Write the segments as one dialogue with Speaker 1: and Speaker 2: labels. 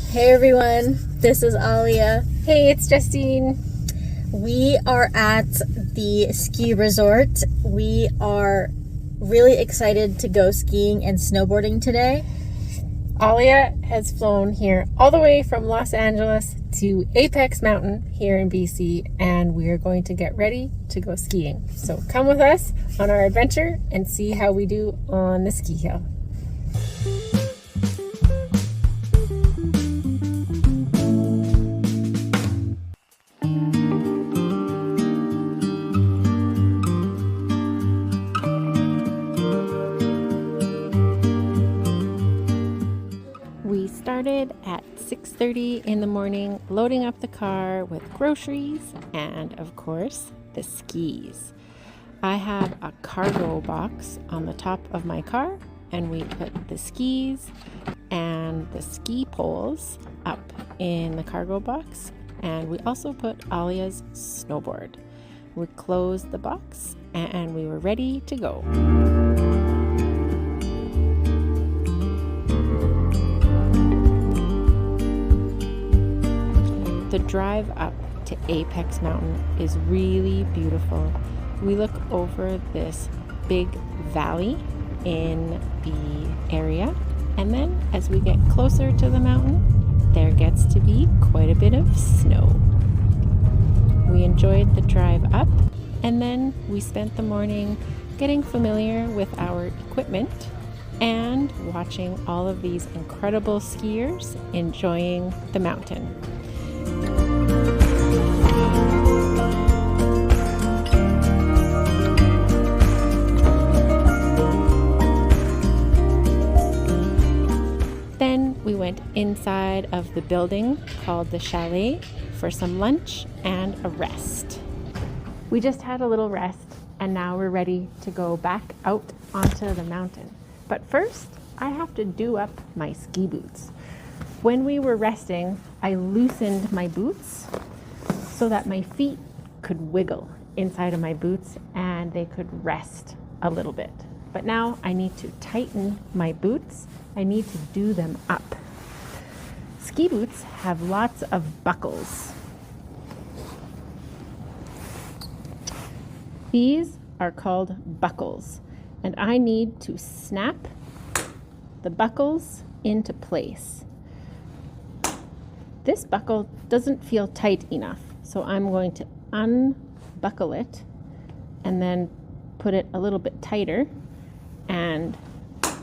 Speaker 1: Hey everyone, this is Alia.
Speaker 2: Hey, it's Justine.
Speaker 1: We are at the ski resort. We are really excited to go skiing and snowboarding today.
Speaker 2: Alia has flown here all the way from Los Angeles to Apex Mountain here in BC, and we are going to get ready to go skiing. So come with us on our adventure and see how we do on the ski hill. We started at 6:30 in the morning, loading up the car with groceries and, of course, the skis. I have a cargo box on the top of my car, and we put the skis and the ski poles up in the cargo box, and we also put Alia's snowboard. We closed the box and we were ready to go. The drive up to Apex Mountain is really beautiful. We look over this big valley in the area, and then as we get closer to the mountain, there gets to be quite a bit of snow. We enjoyed the drive up, and then we spent the morning getting familiar with our equipment and watching all of these incredible skiers enjoying the mountain. Then we went inside of the building called the Chalet for some lunch and a rest. We just had a little rest, and now we're ready to go back out onto the mountain. But first, I have to do up my ski boots. When we were resting, I loosened my boots so that my feet could wiggle inside of my boots and they could rest a little bit. But now I need to tighten my boots. I need to do them up. Ski boots have lots of buckles. These are called buckles, and I need to snap the buckles into place. This buckle doesn't feel tight enough, so I'm going to unbuckle it and then put it a little bit tighter and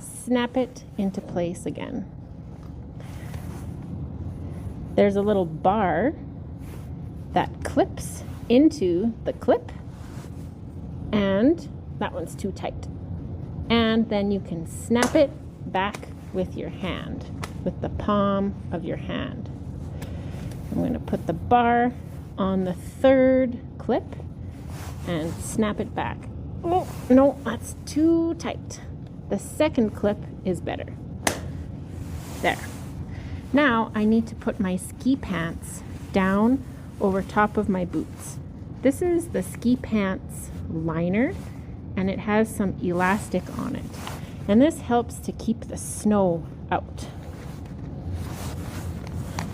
Speaker 2: snap it into place again. There's a little bar that clips into the clip, and that one's too tight. And then you can snap it back with your hand, with the palm of your hand. I'm going to put the bar on the third clip and snap it back. Oh, no, that's too tight. The second clip is better. There. Now I need to put my ski pants down over top of my boots. This is the ski pants liner, and it has some elastic on it. And this helps to keep the snow out.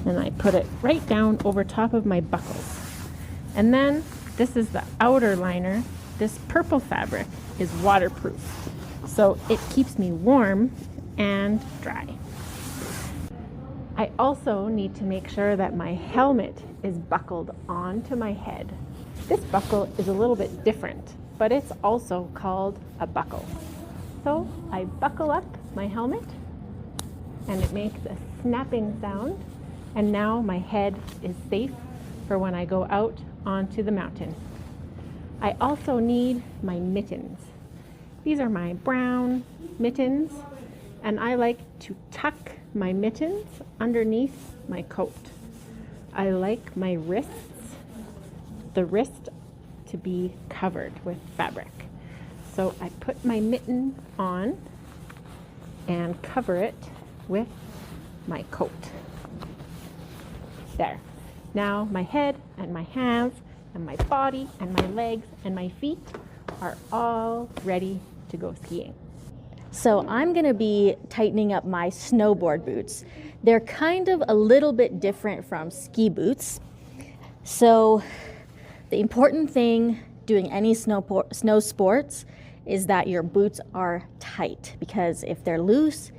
Speaker 2: And I put it right down over top of my buckles. And then this is the outer liner. This purple fabric is waterproof, so it keeps me warm and dry. I also need to make sure that my helmet is buckled onto my head. This buckle is a little bit different, but it's also called a buckle. So I buckle up my helmet, and it makes a snapping sound. And now my head is safe for when I go out onto the mountain. I also need my mittens. These are my brown mittens, and I like to tuck my mittens underneath my coat. I like my wrists, the wrist, to be covered with fabric. So I put my mitten on and cover it with my coat. There. Now my head and my hands and my body and my legs and my feet are all ready to go skiing.
Speaker 1: So I'm going to be tightening up my snowboard boots. They're kind of a little bit different from ski boots. So the important thing doing any snow sports is that your boots are tight, because if they're loose,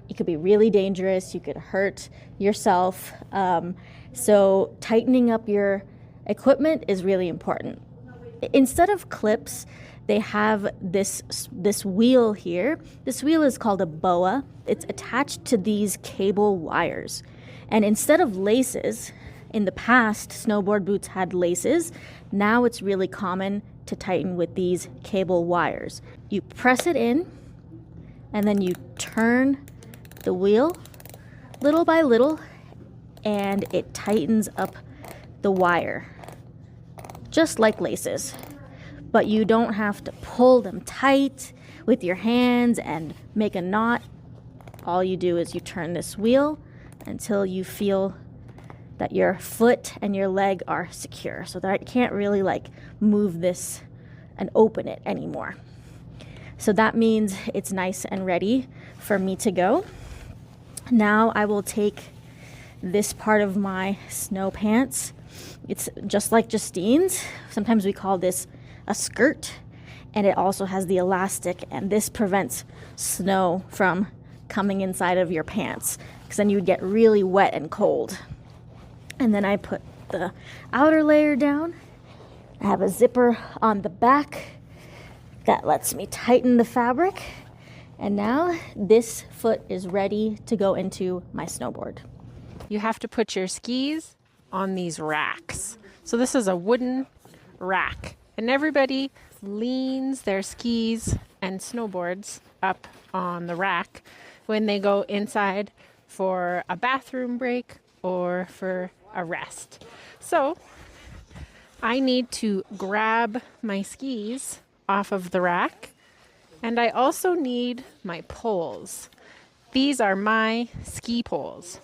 Speaker 1: it could be really dangerous. You could hurt yourself. So tightening up your equipment is really important. Instead of clips, they have this wheel here. This wheel is called a boa. It's attached to these cable wires. And instead of laces, in the past, snowboard boots had laces. Now it's really common to tighten with these cable wires. You press it in, and then you turn the wheel little by little, and it tightens up the wire, just like laces. But you don't have to pull them tight with your hands and make a knot. All you do is you turn this wheel until you feel that your foot and your leg are secure, so that I can't really like move this and open it anymore. So that means it's nice and ready for me to go. Now I will take this part of my snow pants. It's just like Justine's. Sometimes we call this a skirt, and it also has the elastic, and this prevents snow from coming inside of your pants, because then you would get really wet and cold. And then I put the outer layer down. I have a zipper on the back that lets me tighten the fabric, and now this foot is ready to go into my snowboard.
Speaker 2: You have to put your skis on these racks. So this is a wooden rack, and everybody leans their skis and snowboards up on the rack when they go inside for a bathroom break or for a rest. So I need to grab my skis off of the rack, and I also need my poles. These are my ski poles.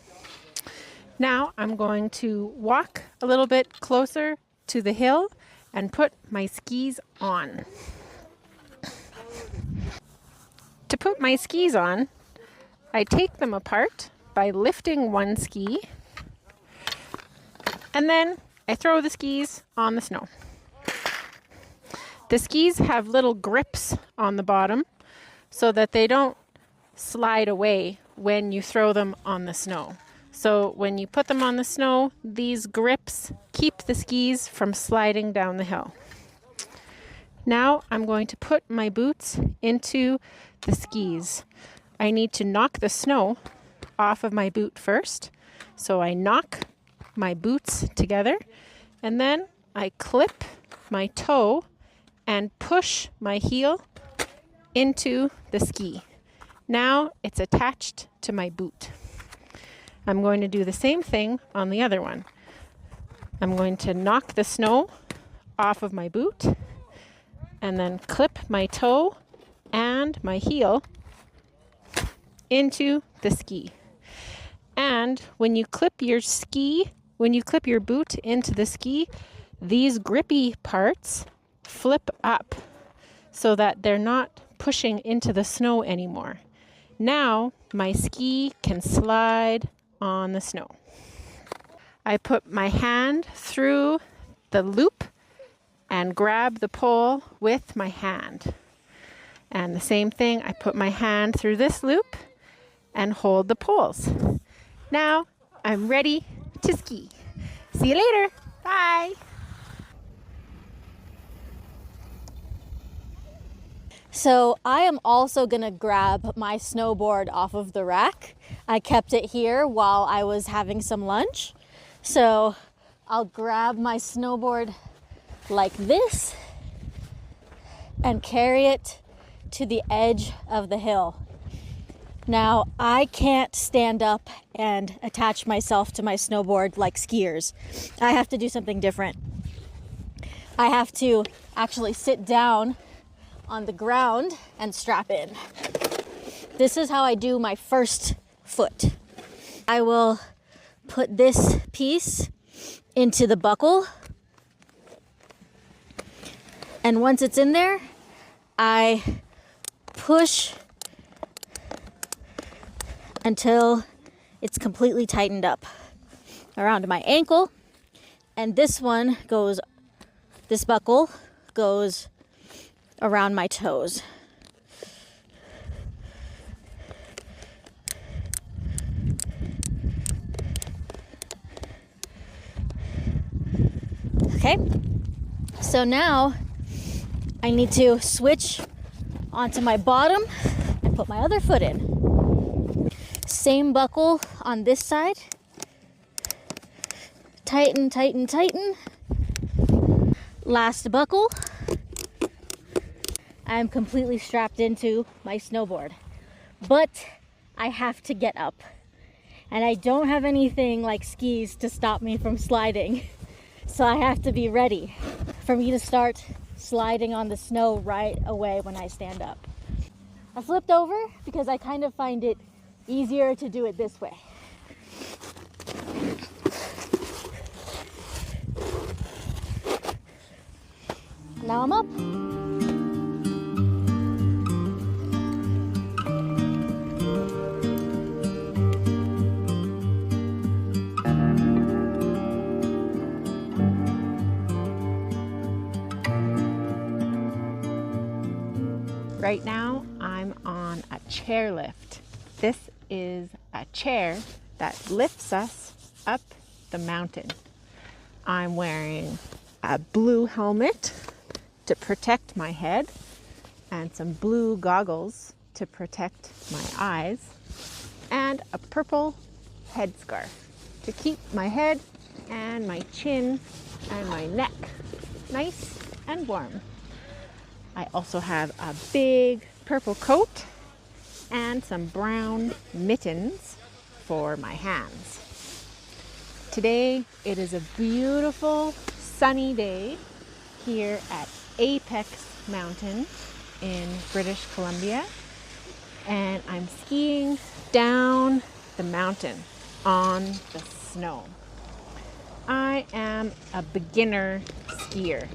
Speaker 2: Now I'm going to walk a little bit closer to the hill and put my skis on. To put my skis on, I take them apart by lifting one ski, and then I throw the skis on the snow. The skis have little grips on the bottom so that they don't slide away when you throw them on the snow. So when you put them on the snow, these grips keep the skis from sliding down the hill. Now I'm going to put my boots into the skis. I need to knock the snow off of my boot first. So I knock my boots together, and then I clip my toe and push my heel into the ski. Now it's attached to my boot. I'm going to do the same thing on the other one. I'm going to knock the snow off of my boot and then clip my toe and my heel into the ski. And when you clip your boot into the ski, these grippy parts flip up so that they're not pushing into the snow anymore. Now my ski can slide on the snow. I put my hand through the loop and grab the pole with my hand. And the same thing, I put my hand through this loop and hold the poles. Now I'm ready to ski. See you later. Bye.
Speaker 1: So I am also gonna grab my snowboard off of the rack. I kept it here while I was having some lunch. So I'll grab my snowboard like this and carry it to the edge of the hill. Now, I can't stand up and attach myself to my snowboard like skiers. I have to do something different. I have to actually sit down on the ground and strap in. This is how I do my first foot. I will put this piece into the buckle, and once it's in there, I push until it's completely tightened up around my ankle. And this buckle goes around my toes. Okay, so now I need to switch onto my bottom and put my other foot in. Same buckle on this side. Tighten, tighten, tighten. Last buckle. I'm completely strapped into my snowboard, but I have to get up. And I don't have anything like skis to stop me from sliding. So I have to be ready for me to start sliding on the snow right away when I stand up. I flipped over because I kind of find it easier to do it this way. Now I'm up.
Speaker 2: Right now, I'm on a chairlift. This is a chair that lifts us up the mountain. I'm wearing a blue helmet to protect my head and some blue goggles to protect my eyes and a purple headscarf to keep my head and my chin and my neck nice and warm. I also have a big purple coat and some brown mittens for my hands. Today it is a beautiful sunny day here at Apex Mountain in British Columbia, and I'm skiing down the mountain on the snow. I am a beginner skier,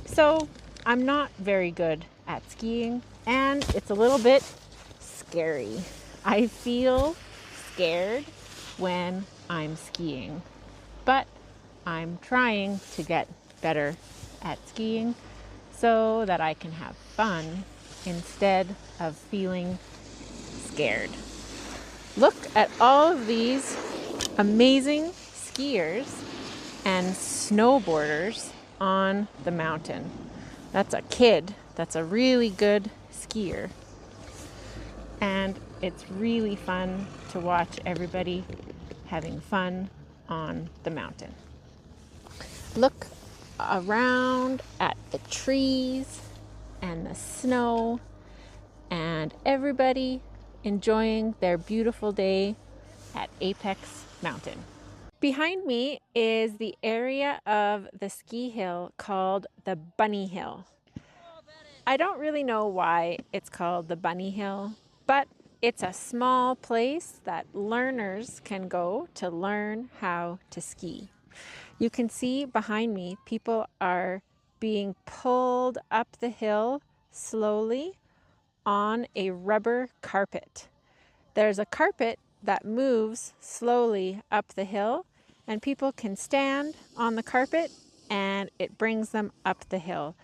Speaker 2: so I'm not very good at skiing, and it's a little bit scary. I feel scared when I'm skiing, but I'm trying to get better at skiing so that I can have fun instead of feeling scared. Look at all of these amazing skiers and snowboarders on the mountain. That's a kid that's a really good skier. And it's really fun to watch everybody having fun on the mountain. Look around at the trees and the snow and everybody enjoying their beautiful day at Apex Mountain. Behind me is the area of the ski hill called the Bunny Hill. I don't really know why it's called the Bunny Hill, but it's a small place that learners can go to learn how to ski. You can see behind me, people are being pulled up the hill slowly on a rubber carpet. There's a carpet that moves slowly up the hill, and people can stand on the carpet and it brings them up the hill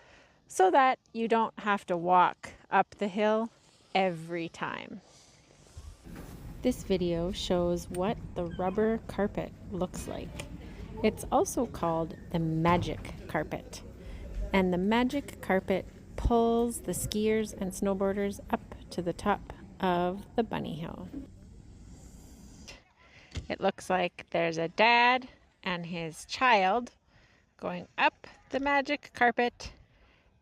Speaker 2: so that you don't have to walk up the hill every time. This video shows what the rubber carpet looks like. It's also called the magic carpet. And the magic carpet pulls the skiers and snowboarders up to the top of the Bunny Hill. It looks like there's a dad and his child going up the magic carpet,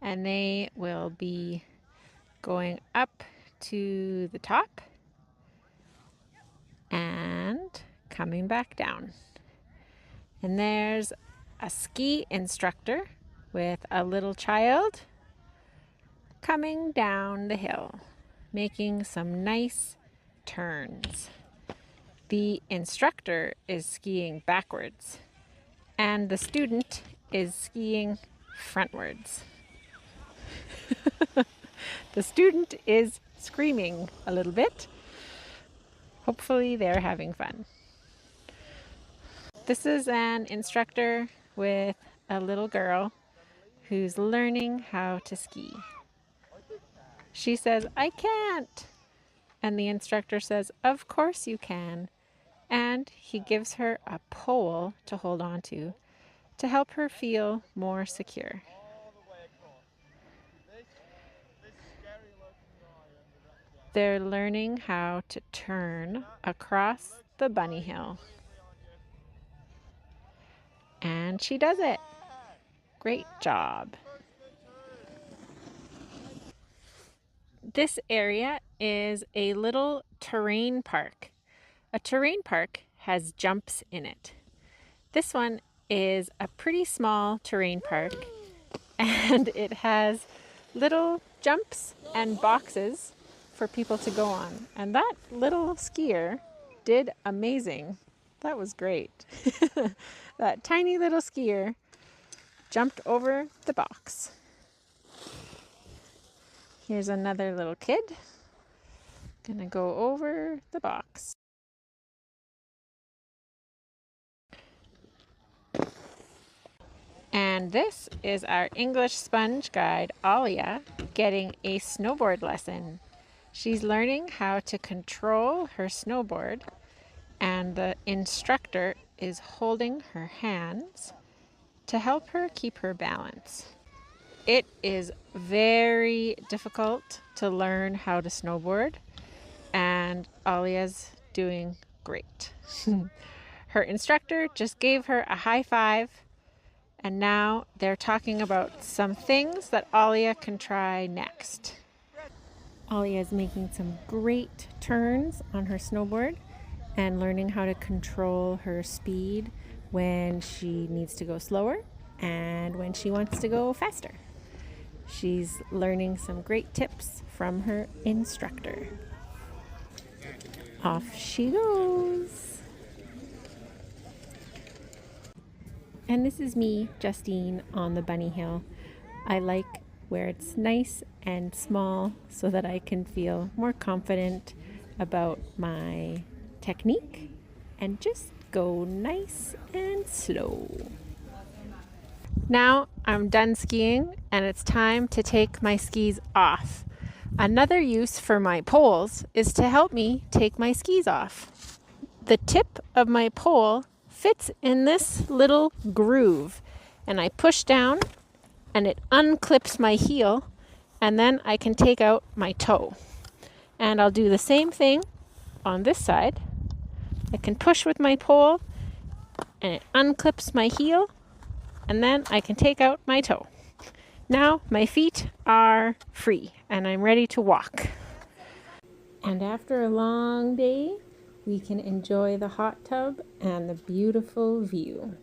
Speaker 2: and they will be going up to the top and coming back down. And there's a ski instructor with a little child coming down the hill, making some nice turns. The instructor is skiing backwards, and the student is skiing frontwards. The student is screaming a little bit. Hopefully they're having fun. This is an instructor with a little girl who's learning how to ski. She says, "I can't." And the instructor says, "Of course you can." And he gives her a pole to hold on to help her feel more secure. They're learning how to turn across the bunny hill. And she does it. Great job. This area is a little terrain park. A terrain park has jumps in it. This one is a pretty small terrain park, and it has little jumps and boxes for people to go on. And that little skier did amazing. That was great. That tiny little skier jumped over the box. Here's another little kid. Gonna go over the box. And this is our English sponge guide, Alia, getting a snowboard lesson. She's learning how to control her snowboard, and the instructor is holding her hands to help her keep her balance. It is very difficult to learn how to snowboard, and Alia's doing great. Her instructor just gave her a high five, and now they're talking about some things that Alia can try next. Alia is making some great turns on her snowboard and learning how to control her speed when she needs to go slower and when she wants to go faster. She's learning some great tips from her instructor. Off she goes. And this is me, Justine, on the bunny hill. I like where it's nice and small so that I can feel more confident about my technique and just go nice and slow. Now I'm done skiing and it's time to take my skis off. Another use for my poles is to help me take my skis off. The tip of my pole fits in this little groove, and I push down and it unclips my heel, and then I can take out my toe. And I'll do the same thing on this side. I can push with my pole and it unclips my heel, and then I can take out my toe. Now my feet are free and I'm ready to walk. And after a long day, we can enjoy the hot tub and the beautiful view.